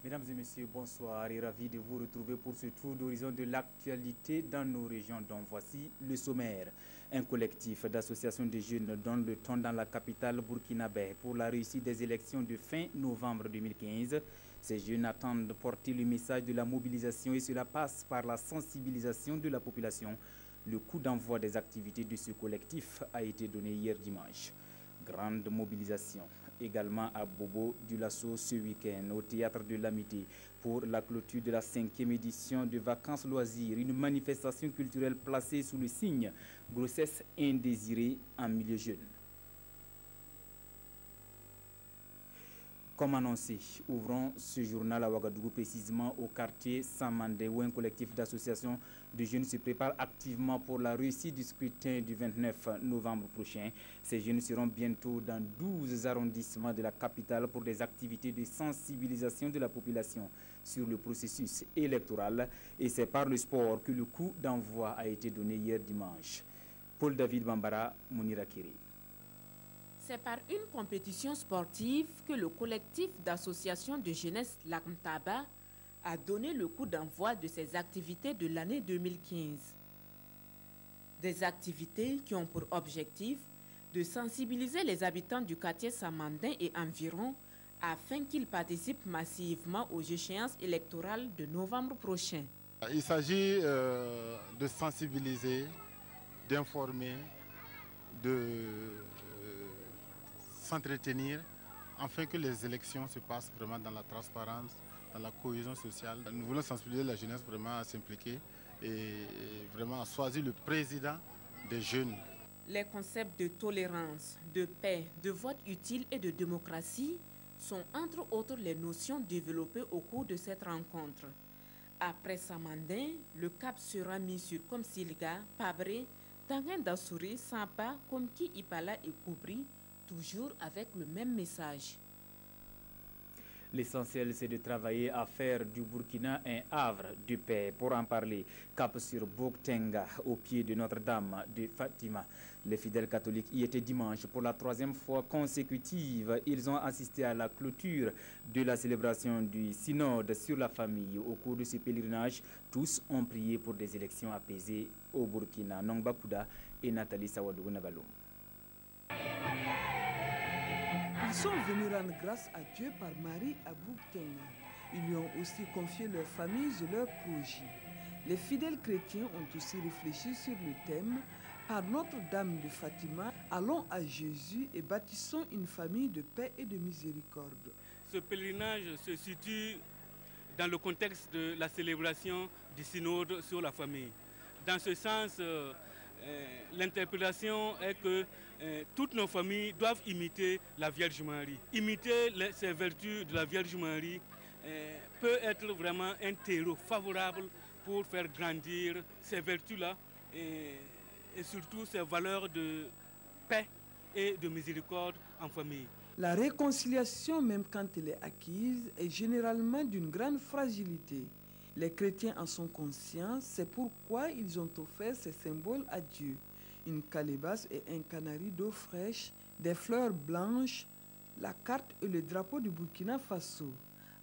Mesdames et messieurs, bonsoir et ravi de vous retrouver pour ce tour d'horizon de l'actualité dans nos régions. Donc voici le sommaire. Un collectif d'associations de jeunes donne le ton dans la capitale burkinabé pour la réussite des élections de fin novembre 2015. Ces jeunes attendent de porter le message de la mobilisation et cela passe par la sensibilisation de la population. Le coup d'envoi des activités de ce collectif a été donné hier dimanche. Grande mobilisation également à Bobo du Lasso ce week-end au Théâtre de l'Amitié pour la clôture de la 5e édition de Vacances Loisirs, une manifestation culturelle placée sous le signe grossesse indésirée en milieu jeune. Comme annoncé, ouvrons ce journal à Ouagadougou, précisément au quartier Samandé, où un collectif d'associations de jeunes se prépare activement pour la réussite du scrutin du 29 novembre prochain. Ces jeunes seront bientôt dans 12 arrondissements de la capitale pour des activités de sensibilisation de la population sur le processus électoral. Et c'est par le sport que le coup d'envoi a été donné hier dimanche. Paul David Bambara, Mounira Kiri. C'est par une compétition sportive que le collectif d'associations de jeunesse Lakmtaba a donné le coup d'envoi de ses activités de l'année 2015. Des activités qui ont pour objectif de sensibiliser les habitants du quartier Samandin et environ afin qu'ils participent massivement aux échéances électorales de novembre prochain. Il s'agit de sensibiliser, d'informer, de s'entretenir afin que les élections se passent vraiment dans la transparence, dans la cohésion sociale. Nous voulons sensibiliser la jeunesse vraiment à s'impliquer et vraiment à choisir le président des jeunes. Les concepts de tolérance, de paix, de vote utile et de démocratie sont entre autres les notions développées au cours de cette rencontre. Après Samandin, le cap sera mis sur Komsilga, Pabré, Tanguin-Dassouri, Sampa, Komki, Ipala et Koubri, toujours avec le même message. L'essentiel, c'est de travailler à faire du Burkina un havre de paix. Pour en parler, cap sur Boktenga, au pied de Notre-Dame de Fatima. Les fidèles catholiques y étaient dimanche pour la 3e fois consécutive. Ils ont assisté à la clôture de la célébration du synode sur la famille. Au cours de ce pèlerinage, tous ont prié pour des élections apaisées au Burkina. Nongba Kouda et Nathalie Sawadougou Nabaloum. Ils sont venus rendre grâce à Dieu par Marie à Boukenga. Ils lui ont aussi confié leurs familles et leurs projets. Les fidèles chrétiens ont aussi réfléchi sur le thème « Par Notre-Dame de Fatima, allons à Jésus et bâtissons une famille de paix et de miséricorde ». Ce pèlerinage se situe dans le contexte de la célébration du synode sur la famille. Dans ce sens, l'interpellation est que toutes nos familles doivent imiter la Vierge Marie. Imiter ces vertus de la Vierge Marie peut être vraiment un terreau favorable pour faire grandir ces vertus-là et surtout ces valeurs de paix et de miséricorde en famille. La réconciliation, même quand elle est acquise, est généralement d'une grande fragilité. Les chrétiens en sont conscients, c'est pourquoi ils ont offert ces symboles à Dieu. Une calebasse et un canari d'eau fraîche, des fleurs blanches, la carte et le drapeau du Burkina Faso.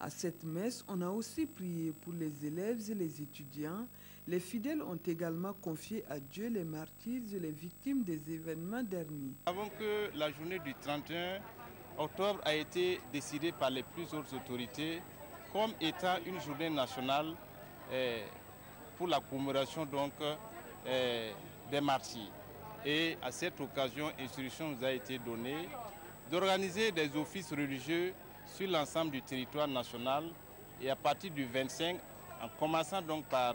À cette messe, on a aussi prié pour les élèves et les étudiants. Les fidèles ont également confié à Dieu les martyrs et les victimes des événements derniers. Avant que la journée du 31 octobre a été décidée par les plus hautes autorités comme étant une journée nationale pour la commémoration donc, des martyrs. Et à cette occasion, instruction nous a été donnée d'organiser des offices religieux sur l'ensemble du territoire national et à partir du 25, en commençant donc par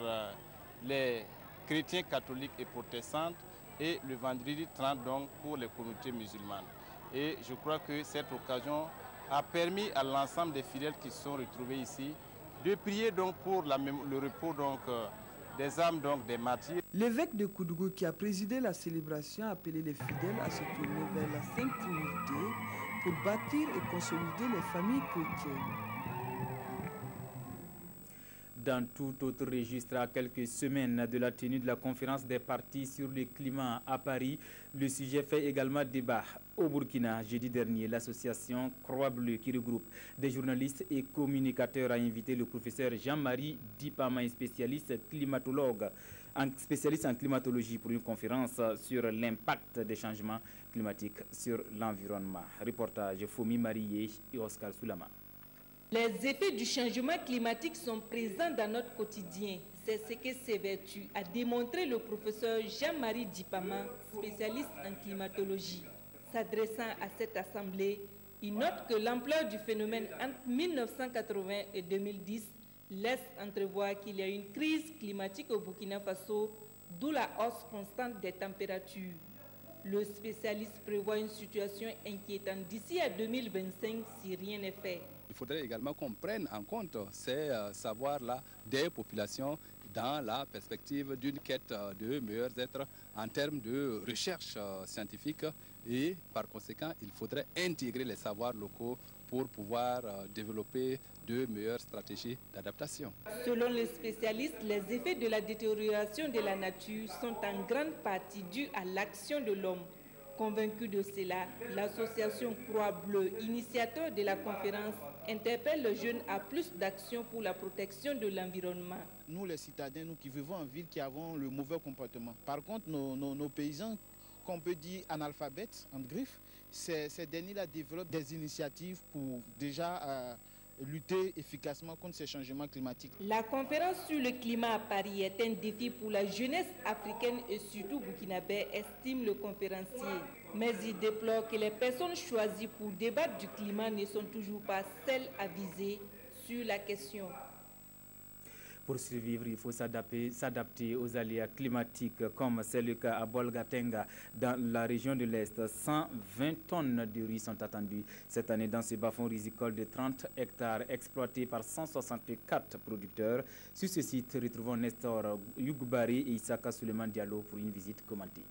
les chrétiens catholiques et protestants et le vendredi 30 donc pour les communautés musulmanes. Et je crois que cette occasion a permis à l'ensemble des fidèles qui se sont retrouvés ici de prier donc pour le repos donc, des âmes donc, des martyrs. L'évêque de Koudougou qui a présidé la célébration a appelé les fidèles à se tourner vers la Sainte Trinité pour bâtir et consolider les familles chrétiennes. Dans tout autre registre, à quelques semaines de la tenue de la conférence des partis sur le climat à Paris, le sujet fait également débat. Au Burkina, jeudi dernier, l'association Croix-Bleue, qui regroupe des journalistes et communicateurs, a invité le professeur Jean-Marie Dipama, spécialiste en climatologie, pour une conférence sur l'impact des changements climatiques sur l'environnement. Reportage Fomi Marié et Oscar Soulama. Les effets du changement climatique sont présents dans notre quotidien. C'est ce que s'évertue à démontrer le professeur Jean-Marie Dipama, spécialiste en climatologie. S'adressant à cette assemblée, il note que l'ampleur du phénomène entre 1980 et 2010 laisse entrevoir qu'il y a une crise climatique au Burkina Faso, d'où la hausse constante des températures. Le spécialiste prévoit une situation inquiétante d'ici à 2025 si rien n'est fait. Il faudrait également qu'on prenne en compte ces savoirs-là des populations dans la perspective d'une quête de meilleurs êtres en termes de recherche scientifique et par conséquent, il faudrait intégrer les savoirs locaux pour pouvoir développer de meilleures stratégies d'adaptation. Selon les spécialistes, les effets de la détérioration de la nature sont en grande partie dus à l'action de l'homme. Convaincu de cela, l'association Croix-Bleue, initiateur de la conférence, interpelle les jeunes à plus d'actions pour la protection de l'environnement. Nous, les citadins, nous qui vivons en ville, qui avons le mauvais comportement. Par contre, nos paysans, qu'on peut dire analphabètes, en griffe, ces derniers-là développent des initiatives pour déjà lutter efficacement contre ces changements climatiques. La conférence sur le climat à Paris est un défi pour la jeunesse africaine et surtout burkinabé, estime le conférencier. Mais il déplore que les personnes choisies pour débattre du climat ne sont toujours pas celles avisées sur la question. Pour survivre, il faut s'adapter aux aléas climatiques, comme c'est le cas à Bolgatenga, dans la région de l'Est. 120 tonnes de riz sont attendues cette année dans ce bas-fond risicole de 30 hectares exploité par 164 producteurs. Sur ce site, retrouvons Nestor Yougubari et Isaka Suleiman Diallo pour une visite commentée.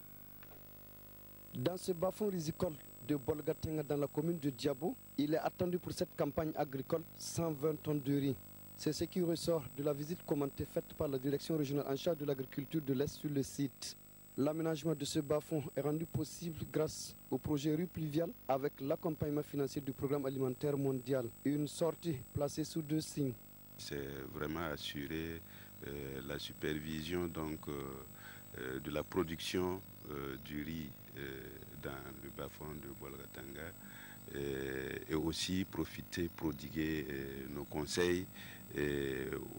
Dans ce bas-fond risicole de Bolgatenga, dans la commune de Diabo, il est attendu pour cette campagne agricole 120 tonnes de riz. C'est ce qui ressort de la visite commentée faite par la direction régionale en charge de l'agriculture de l'Est sur le site. L'aménagement de ce bas-fond est rendu possible grâce au projet Rue Pluviale avec l'accompagnement financier du programme alimentaire mondial et une sortie placée sous 2 signes. C'est vraiment assurer la supervision de la production du riz dans le bas-fond de Bolgatanga et aussi prodiguer nos conseils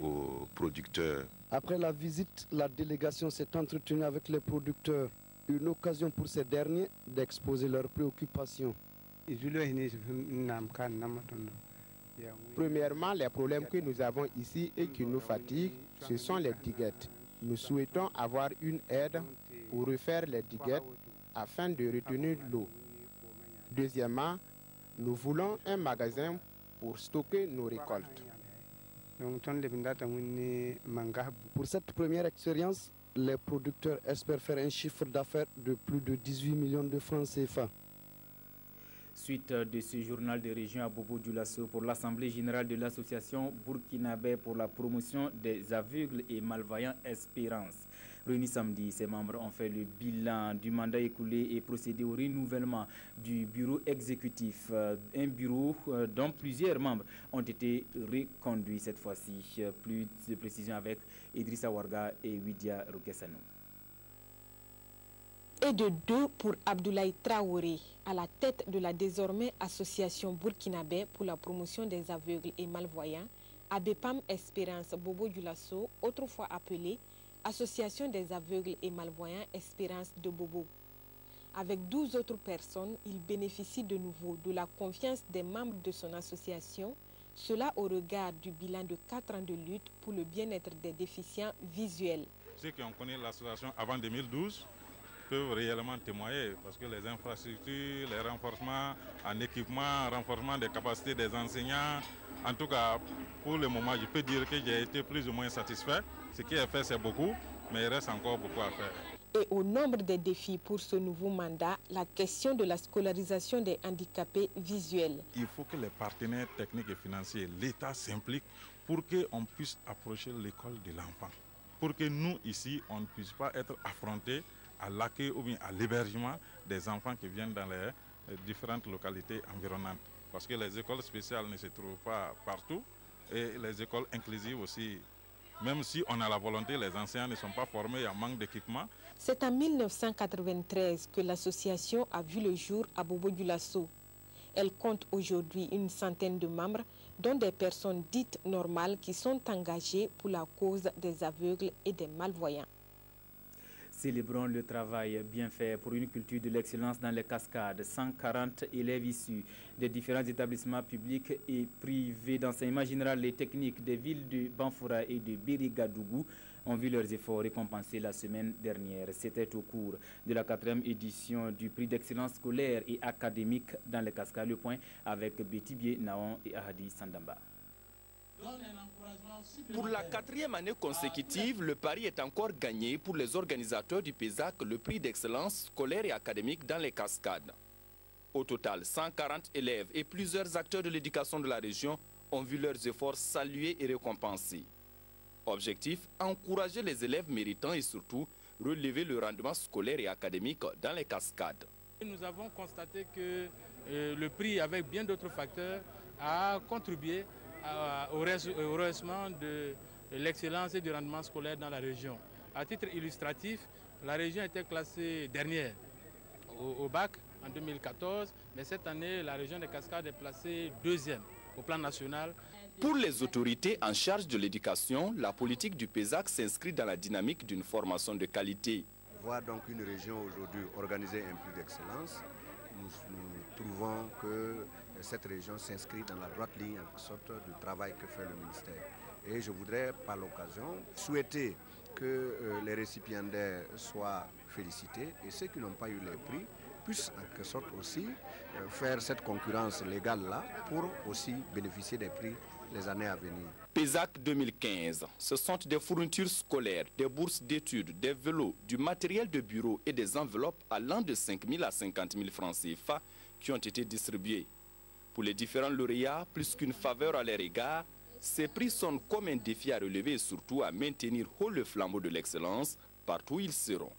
aux producteurs. Après la visite, la délégation s'est entretenue avec les producteurs. Une occasion pour ces derniers d'exposer leurs préoccupations. Premièrement, les problèmes que nous avons ici et qui nous fatiguent, ce sont les diguettes. Nous souhaitons avoir une aide pour refaire les diguettes afin de retenir l'eau. Deuxièmement, nous voulons un magasin pour stocker nos récoltes. Pour cette première expérience, les producteurs espèrent faire un chiffre d'affaires de plus de 18 millions de francs CFA. Suite de ce journal de région à Bobo-Dioulasso pour l'Assemblée générale de l'association burkinabé pour la promotion des aveugles et malvoyants Espérance. Réunis samedi, ses membres ont fait le bilan du mandat écoulé et procédé au renouvellement du bureau exécutif. Un bureau dont plusieurs membres ont été reconduits cette fois-ci. Plus de précisions avec Idrissa Warga et Widia Rukesano. Et de 2 pour Abdoulaye Traoré, à la tête de la désormais association burkinabé pour la promotion des aveugles et malvoyants, ABEPAM Espérance Bobo-Dioulasso, autrefois appelée Association des aveugles et malvoyants Espérance de Bobo. Avec 12 autres personnes, il bénéficie de nouveau de la confiance des membres de son association, cela au regard du bilan de 4 ans de lutte pour le bien-être des déficients visuels. Ceux qui ont connu l'association avant 2012 peuvent réellement témoigner parce que les infrastructures, les renforcements en équipement, renforcement des capacités des enseignants, en tout cas pour le moment je peux dire que j'ai été plus ou moins satisfait. Ce qui est fait c'est beaucoup, mais il reste encore beaucoup à faire. Et au nombre des défis pour ce nouveau mandat, la question de la scolarisation des handicapés visuels. Il faut que les partenaires techniques et financiers, l'État s'implique pour qu'on puisse approcher l'école de l'enfant. Pour que nous, ici, on ne puisse pas être affrontés à l'accueil ou bien à l'hébergement des enfants qui viennent dans les différentes localités environnantes. Parce que les écoles spéciales ne se trouvent pas partout et les écoles inclusives aussi. Même si on a la volonté, les enseignants ne sont pas formés, il y a un manque d'équipement. C'est en 1993 que l'association a vu le jour à Bobo-Dioulasso. Elle compte aujourd'hui une centaine de membres, dont des personnes dites normales qui sont engagées pour la cause des aveugles et des malvoyants. Célébrons le travail bien fait pour une culture de l'excellence dans les cascades. 140 élèves issus des différents établissements publics et privés d'enseignement général et technique des villes de Banfora et de Bérigadougou ont vu leurs efforts récompensés la semaine dernière. C'était au cours de la 4e édition du prix d'excellence scolaire et académique dans les cascades. Le point avec Betty Bié, Naon et Ahadi Sandamba. Pour la 4e année consécutive, le pari est encore gagné pour les organisateurs du PESAC, le prix d'excellence scolaire et académique dans les cascades. Au total, 140 élèves et plusieurs acteurs de l'éducation de la région ont vu leurs efforts salués et récompensés. Objectif, encourager les élèves méritants et surtout relever le rendement scolaire et académique dans les cascades. Nous avons constaté que le prix, avec bien d'autres facteurs, a contribué au rehaussement de l'excellence et du rendement scolaire dans la région. À titre illustratif, la région était classée dernière au bac en 2014, mais cette année, la région des Cascades est placée 2e au plan national. Pour les autorités en charge de l'éducation, la politique du PESAC s'inscrit dans la dynamique d'une formation de qualité. Voir donc une région aujourd'hui organiser un prix d'excellence, nous trouvons que cette région s'inscrit dans la droite ligne en sorte du travail que fait le ministère. Et je voudrais par l'occasion souhaiter que les récipiendaires soient félicités et ceux qui n'ont pas eu les prix puissent en quelque sorte aussi faire cette concurrence légale-là pour aussi bénéficier des prix les années à venir. PESAC 2015, ce sont des fournitures scolaires, des bourses d'études, des vélos, du matériel de bureau et des enveloppes allant de 5 000 à 50 000 francs CFA qui ont été distribués. Pour les différents lauréats, plus qu'une faveur à leur égard, ces prix sont comme un défi à relever et surtout à maintenir haut le flambeau de l'excellence partout où ils seront.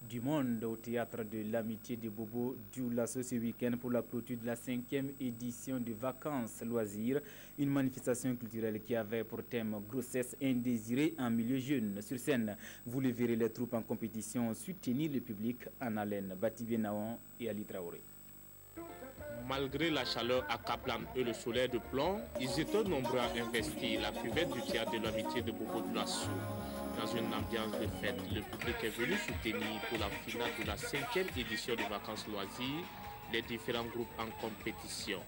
Du monde au théâtre de l'amitié de Bobo-Dioulasso ce week-end pour la clôture de la 5e édition de Vacances Loisirs, une manifestation culturelle qui avait pour thème grossesse indésirée en milieu jeune. Sur scène, vous le verrez, les troupes en compétition soutenir le public en haleine. Batibé Naon et Ali Traoré. Malgré la chaleur accablante et le soleil de plomb, ils étaient nombreux à investir la cuvette du théâtre de l'amitié de Bobo-Dioulasso. Dans une ambiance de fête, le public est venu soutenir pour la finale de la 5e édition de Vacances Loisirs les différents groupes en compétition.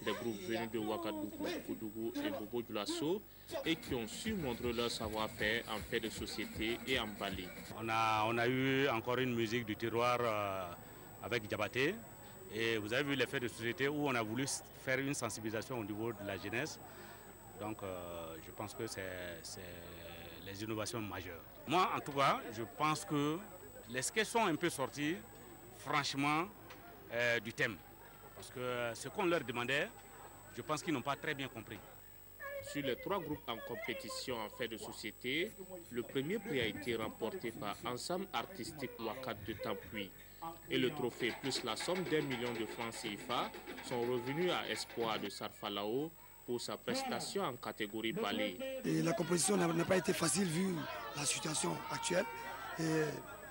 Des groupes venus de Ouagadougou, Koudougou et Bobo-Dioulasso et qui ont su montrer leur savoir-faire en fait de société et en ballet. On a eu encore une musique du terroir avec Diabaté. Et vous avez vu les faits de société où on a voulu faire une sensibilisation au niveau de la jeunesse. Donc je pense que c'est les innovations majeures. Moi, en tout cas, je pense que les sketchs sont un peu sortis, franchement, du thème. Parce que ce qu'on leur demandait, je pense qu'ils n'ont pas très bien compris. Sur les 3 groupes en compétition en fait de société, le premier prix a été remporté par Ensemble Artistique Ouakat de Tampuy. Et le trophée plus la somme d'1 million de francs CFA sont revenus à Espoir de Sarfalao pour sa prestation en catégorie ballet. Et la composition n'a pas été facile vu la situation actuelle. Et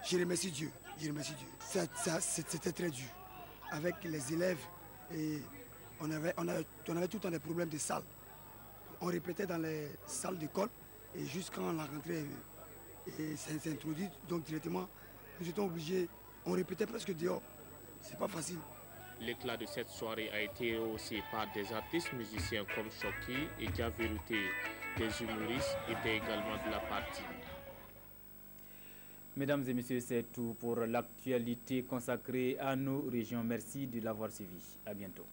je remercie Dieu. C'était très dur. Avec les élèves, et on avait tout le temps des problèmes de salles. On répétait dans les salles d'école et jusqu'à la rentrée s'est introduit, donc directement, nous étions obligés, on répétait presque dehors. C'est pas facile. L'éclat de cette soirée a été rehaussé par des artistes musiciens comme Choki et Diaveruté. Des humoristes étaient également de la partie. Mesdames et messieurs, c'est tout pour l'actualité consacrée à nos régions. Merci de l'avoir suivi. À bientôt.